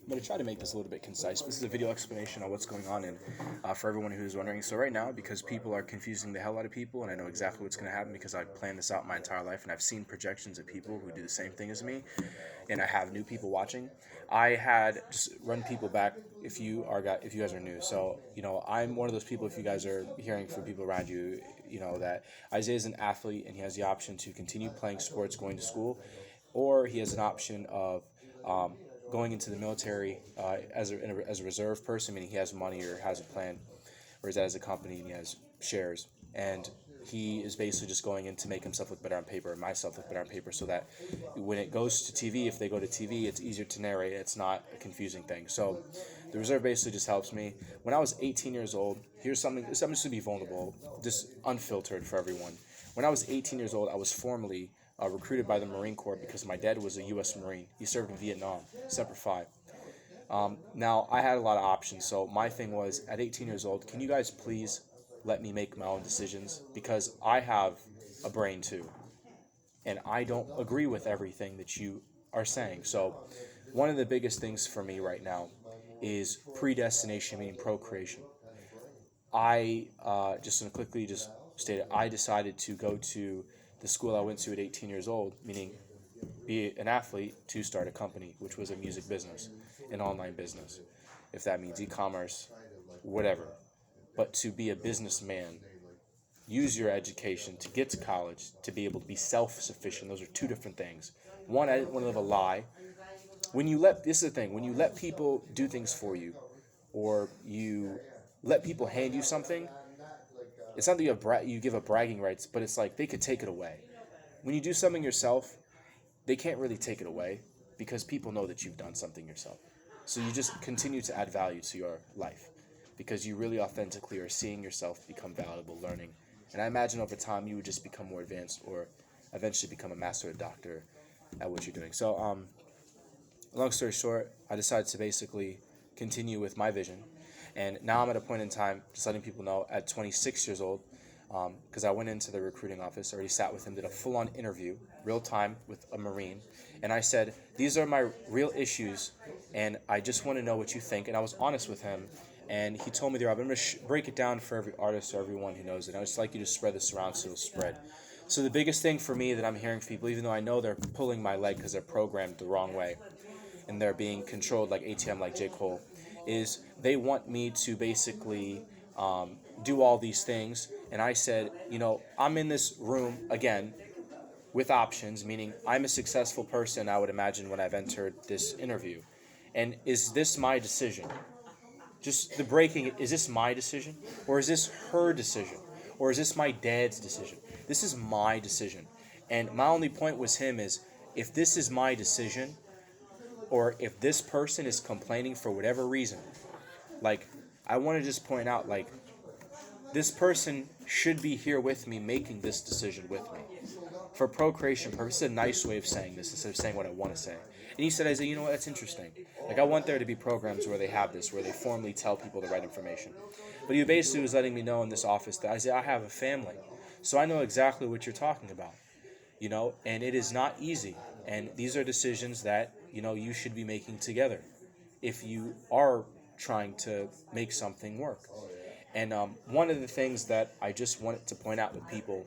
I'm going to try to make this a little bit concise. This is a video explanation on what's going on, and for everyone who's wondering. So right now, because people are confusing the hell out of people, and I know exactly what's going to happen because I've planned this out my entire life, and I've seen projections of people who do the same thing as me, and I have new people watching. I had just run people back if you guys are new. So I'm one of those people. If you guys are hearing from people around you, that Isaiah is an athlete and he has the option to continue playing sports, going to school, or he has an option of um, going into the military as a reserve person, meaning he has money or has a plan, or is that as a company and he has shares, and he is basically just going in to make himself look better on paper and myself look better on paper, so that when it goes to TV, if they go to TV, it's easier to narrate. It's not a confusing thing. So the reserve basically just helps me. When I was 18 years old, here's something. I'm just to be vulnerable, just unfiltered for everyone. When I was 18 years old, I was formally recruited by the Marine Corps because my dad was a U.S. Marine. He served in Vietnam, Semper Fi. Now, I had a lot of options, so my thing was, at 18 years old, can you guys please let me make my own decisions? Because I have a brain too, and I don't agree with everything that you are saying. So one of the biggest things for me right now is predestination, meaning procreation. I just going to quickly just state it. I decided to go to the school I went to at 18 years old, meaning be an athlete, to start a company, which was a music business, an online business, if that means e-commerce, whatever. But to be a businessman, use your education to get to college, to be able to be self-sufficient. Those are two different things. One, I didn't want to live a lie. This is the thing, when you let people do things for you, or you let people hand you something, it's not that you give up bragging rights, but it's like they could take it away. When you do something yourself, they can't really take it away because people know that you've done something yourself. So you just continue to add value to your life because you really authentically are seeing yourself become valuable, learning. And I imagine over time you would just become more advanced or eventually become a master or doctor at what you're doing. So long story short, I decided to basically continue with my vision. And now I'm at a point in time, just letting people know, at 26 years old, because I went into the recruiting office, already sat with him, did a full-on interview, real time, with a Marine. And I said, these are my real issues, and I just want to know what you think. And I was honest with him. And he told me, I'm going to break it down for every artist or everyone who knows it. I just like you to spread this around so it'll spread. So the biggest thing for me that I'm hearing from people, even though I know they're pulling my leg because they're programmed the wrong way, and they're being controlled like ATM, like J. Cole, is they want me to basically do all these things. And I said, I'm in this room, again, with options, meaning I'm a successful person, I would imagine, when I've entered this interview. And is this my decision? Just the breaking, is this my decision? Or is this her decision? Or is this my dad's decision? This is my decision. And my only point was him is, if this is my decision, or if this person is complaining for whatever reason, like, I want to just point out, like, this person should be here with me making this decision with me. For procreation purposes, a nice way of saying this instead of saying what I want to say. And he said, Isaiah, you know what, that's interesting. Like, I want there to be programs where they have this, where they formally tell people the right information. But he basically was letting me know in this office that, Isaiah, I have a family. So I know exactly what you're talking about. And it is not easy. And these are decisions that, you should be making together if you are trying to make something work. And one of the things that I just wanted to point out with people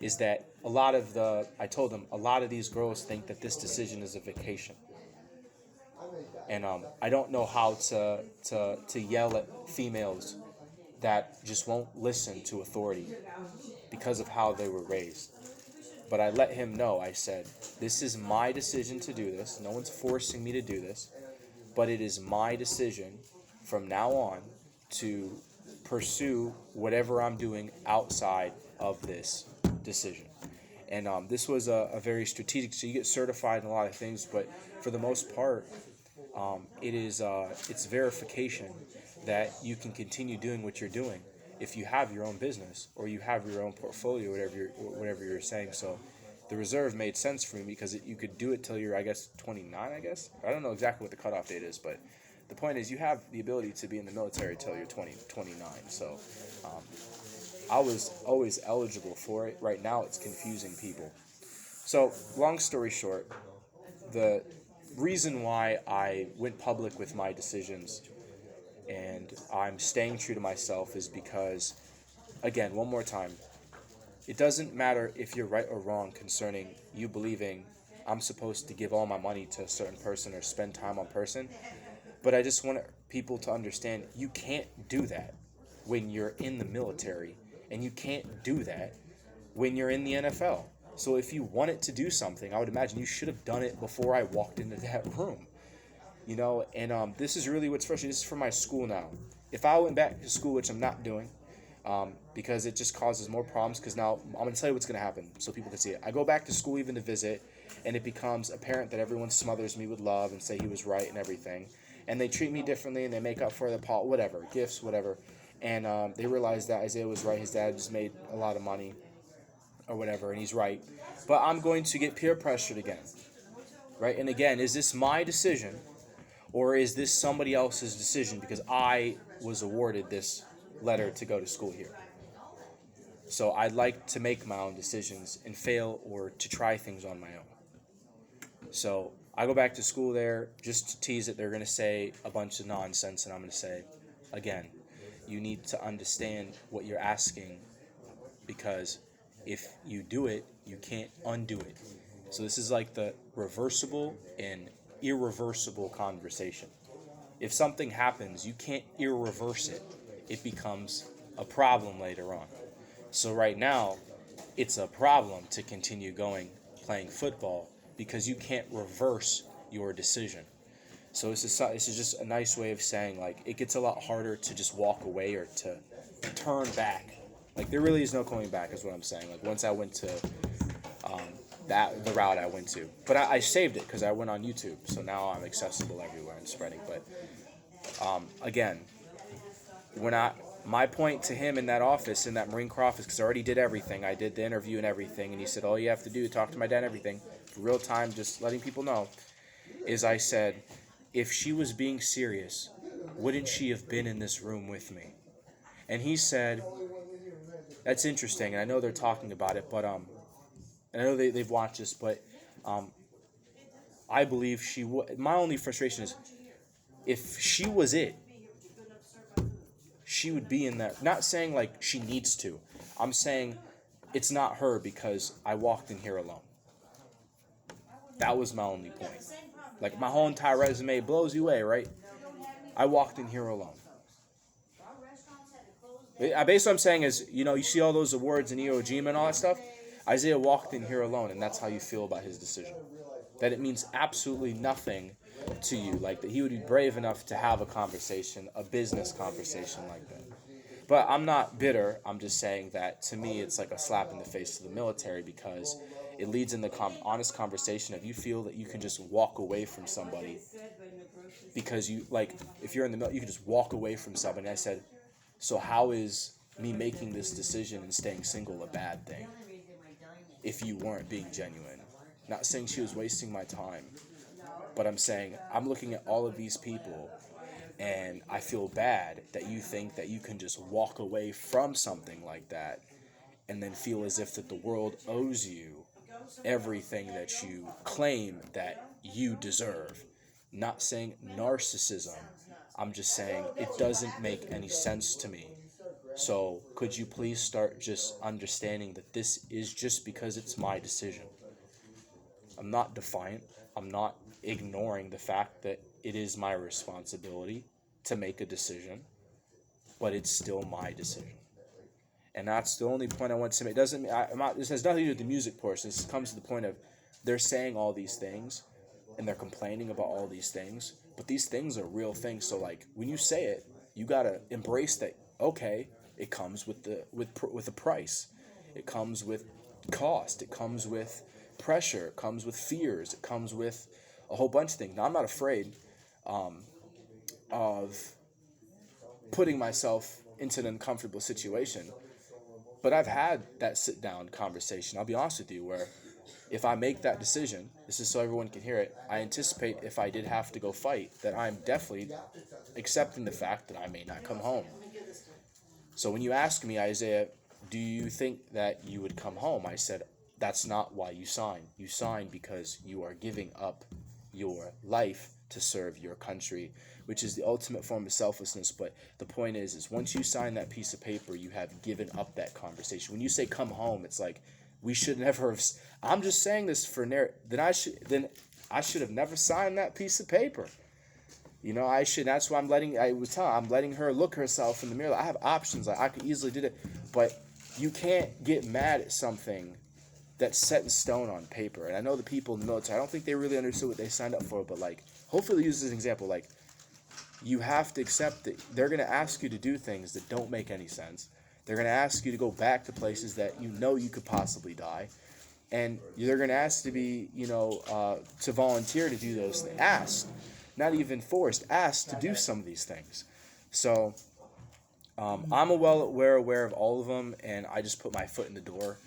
is that I told them, a lot of these girls think that this decision is a vacation. And I don't know how to yell at females that just won't listen to authority because of how they were raised. But I let him know, I said, this is my decision to do this. No one's forcing me to do this. But it is my decision from now on to pursue whatever I'm doing outside of this decision. And this was a very strategic, so you get certified in a lot of things, but for the most part, it's verification that you can continue doing what you're doing if you have your own business or you have your own portfolio, whatever you're saying. So the reserve made sense for me because you could do it till you're, I guess, 29, I guess. I don't know exactly what the cutoff date is, but the point is you have the ability to be in the military till you're 29. So I was always eligible for it. Right now it's confusing people. So long story short, the reason why I went public with my decisions and I'm staying true to myself is because, again, one more time, it doesn't matter if you're right or wrong concerning you believing I'm supposed to give all my money to a certain person or spend time on person, but I just want people to understand you can't do that when you're in the military, and you can't do that when you're in the NFL. So if you wanted to do something, I would imagine you should have done it before I walked into that room. And this is really what's frustrating. This is for my school now. If I went back to school, which I'm not doing, because it just causes more problems, because now I'm going to tell you what's going to happen so people can see it. I go back to school even to visit, and it becomes apparent that everyone smothers me with love and say he was right and everything, and they treat me differently, and they make up for the whatever, gifts, whatever, and they realize that Isaiah was right. His dad just made a lot of money or whatever, and he's right. But I'm going to get peer pressured again, right? And again, is this my decision, or is this somebody else's decision because I was awarded this letter to go to school here? So I'd like to make my own decisions and fail or to try things on my own. So I go back to school there just to tease it. They're going to say a bunch of nonsense, and I'm going to say, again, you need to understand what you're asking, because if you do it, you can't undo it. So this is like the reversible and irreversible conversation. If something happens, you can't irreverse it. It becomes a problem later on. So right now, it's a problem to continue going playing football because you can't reverse your decision. So this is just a nice way of saying, like, it gets a lot harder to just walk away or to turn back. Like, there really is no going back, is what I'm saying. Like, once I went to the route I went to, but I saved it because I went on YouTube, so now I'm accessible everywhere and spreading. But again, we're not. My point to him in that office, in that Marine Corps office, because I already did everything. I did the interview and everything, and he said, all you have to do is talk to my dad and everything, for real time, just letting people know, is I said, if she was being serious, wouldn't she have been in this room with me? And he said, that's interesting, and I know they're talking about it, but and I know they've watched this, but I believe she would. My only frustration is, if she was it, she would be in that. Not saying like she needs to. I'm saying it's not her because I walked in here alone. That was my only point. Like, my whole entire resume blows you away, right? I walked in here alone. Basically what I'm saying is, you see all those awards in Iwo Jima and all that stuff? Isaiah walked in here alone, and that's how you feel about his decision. That it means absolutely nothing to you. Like, that he would be brave enough to have a conversation, a business conversation like that. But I'm not bitter. I'm just saying that, to me, it's like a slap in the face to the military, because it leads in the honest conversation of, you feel that you can just walk away from somebody because you, like, if you're in the military, you can just walk away from somebody. And I said, so how is me making this decision and staying single a bad thing if you weren't being genuine? Not saying she was wasting my time, but I'm saying I'm looking at all of these people, and I feel bad that you think that you can just walk away from something like that and then feel as if that the world owes you everything that you claim that you deserve. Not saying narcissism. I'm just saying it doesn't make any sense to me. So could you please start just understanding that this is just because it's my decision? I'm not defiant. I'm not ignoring the fact that it is my responsibility to make a decision, but it's still my decision. And that's the only point I want to make. This has nothing to do with the music portion. This comes to the point of, they're saying all these things, and they're complaining about all these things, but these things are real things. So, like, when you say it, you gotta embrace that. Okay, it comes with a price. It comes with cost. It comes with pressure. It comes with fears. It comes with a whole bunch of things. Now, I'm not afraid of putting myself into an uncomfortable situation, but I've had that sit-down conversation, I'll be honest with you, where if I make that decision, this is so everyone can hear it, I anticipate if I did have to go fight, that I'm definitely accepting the fact that I may not come home. So when you ask me, Isaiah, do you think that you would come home? I said, that's not why you signed. You signed because you are giving up your life to serve your country, which is the ultimate form of selflessness. But the point is once you sign that piece of paper, you have given up that conversation. When you say come home, it's like we should never have. I'm just saying this for then I should have never signed that piece of paper. You know, I should. That's why I'm letting her look herself in the mirror. I have options. Like, I could easily do it, but you can't get mad at something that's set in stone on paper. And I know the people in the military, I don't think they really understood what they signed up for, but like, hopefully use this as an example. Like, you have to accept that they're going to ask you to do things that don't make any sense. They're going to ask you to go back to places that you know you could possibly die. And they're going to ask to be, to volunteer to do those things. Asked, not even forced, asked to do some of these things. So I'm aware of all of them, and I just put my foot in the door.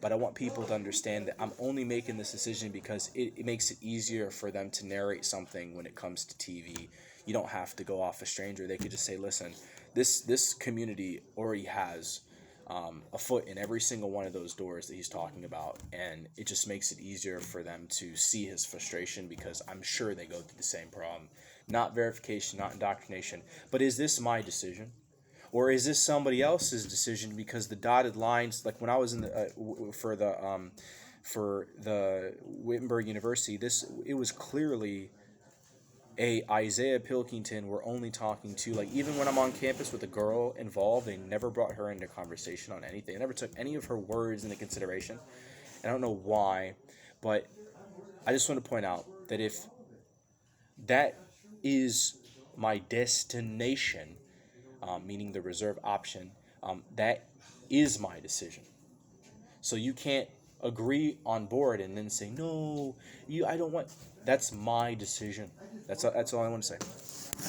But I want people to understand that I'm only making this decision because it makes it easier for them to narrate something when it comes to TV. You don't have to go off a stranger. They could just say, listen, this community already has a foot in every single one of those doors that he's talking about. And it just makes it easier for them to see his frustration, because I'm sure they go through the same problem. Not verification, not indoctrination. But is this my decision? Or is this somebody else's decision? Because the dotted lines, like when I was in the for the Wittenberg University, it was clearly a Isaiah Pilkington we're only talking to. Like, even when I'm on campus with a girl involved, they never brought her into conversation on anything. They never took any of her words into consideration. And I don't know why, but I just want to point out that if that is my destination, meaning the reserve option, that is my decision. So you can't agree on board and then say, no, I don't want. That's my decision. That's all I want to say.